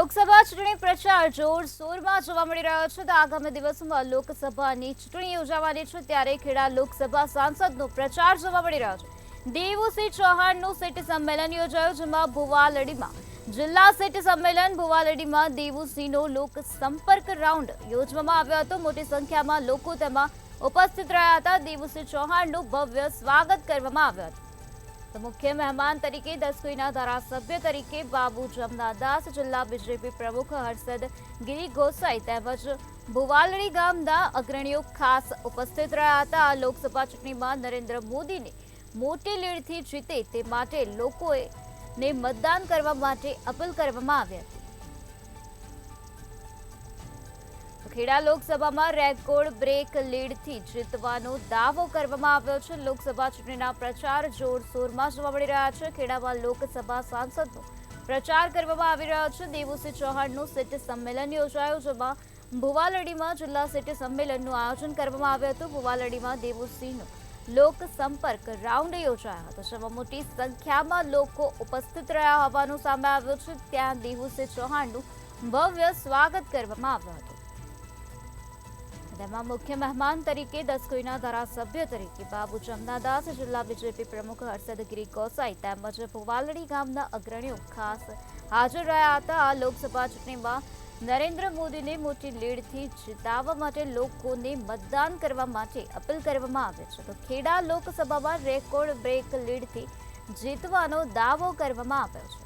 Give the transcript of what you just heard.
લોકસભા ચૂંટણી પ્રચાર જોરશોરમાં જોવા મળી રહ્યો છે. તો આગામી દિવસોમાં લોકસભાની ચૂંટણી યોજાવાની છે, ત્યારે ખેડા લોકસભા સાંસદનો પ્રચાર જોવા મળી રહ્યો છે. દેવુસિંહ ચૌહાણનું સિટી સંમેલન યોજાયું, જેમાં ભુવાલડીમાં જિલ્લા સિટી સંમેલન ભુવાલડીમાં દેવુસિંહનો લોક સંપર્ક રાઉન્ડ યોજવામાં આવ્યો હતો. મોટી સંખ્યામાં લોકો તેમાં ઉપસ્થિત રહ્યા હતા. દેવુસિંહ ચૌહાણનું ભવ્ય સ્વાગત કરવામાં આવ્યું હતું. તો મુખ્ય મહેમાન તરીકે દસકોઈના ધારાસભ્ય તરીકે બાબુ જમનાદાસ, જિલ્લા બીજેપી પ્રમુખ હર્ષદ ગિરી ગોસાઈ તેમજ ભુવાલડી ગામના અગ્રણીઓ ખાસ ઉપસ્થિત રહ્યા હતા. આ લોકસભા ચૂંટણીમાં નરેન્દ્ર મોદીને મોટી લીડથી જીતે તે માટે લોકોને મતદાન કરવા માટે અપીલ કરવામાં આવી હતી. ખેડા લોકસભામાં રેકોર્ડ બ્રેક લીડથી જીતવાનો દાવો કરવામાં આવ્યો છે. લોકસભા ચૂંટણીના પ્રચાર જોરશોરમાં જોવા મળી રહ્યા છે. ખેડામાં લોકસભા સાંસદનો પ્રચાર કરવામાં આવી રહ્યો છે. દેવુસિંહ ચૌહાણનું સિટી સંમેલન યોજાયું, જેમાં ભુવાલડીમાં જિલ્લા સિટી સંમેલનનું આયોજન કરવામાં આવ્યું હતું. ભુવાલડીમાં દેવુસિંહનો લોક સંપર્ક રાઉન્ડ યોજાયો હતો, જેમાં મોટી સંખ્યામાં લોકો ઉપસ્થિત રહ્યા હોવાનું સામે આવ્યું છે. ત્યાં દેવુસિંહ ચૌહાણનું ભવ્ય સ્વાગત કરવામાં આવ્યું હતું. તેમાં મુખ્ય મહેમાન તરીકે દસકોઈના ધારાસભ્ય તરીકે બાબુ જમનાદાસ, જિલ્લા બીજેપી પ્રમુખ હર્ષદ ગિરી ગોસાઈ તેમજ ભુવાલડી ગામના અગ્રણીઓ ખાસ હાજર રહ્યા હતા. આ લોકસભા ચૂંટણીમાં નરેન્દ્ર મોદીને મોટી લીડથી જીતાવવા માટે લોકોને મતદાન કરવા માટે અપીલ કરવામાં આવે છે. તો ખેડા લોકસભામાં રેકોર્ડ બ્રેક લીડથી જીતવાનો દાવો કરવામાં આવ્યો છે.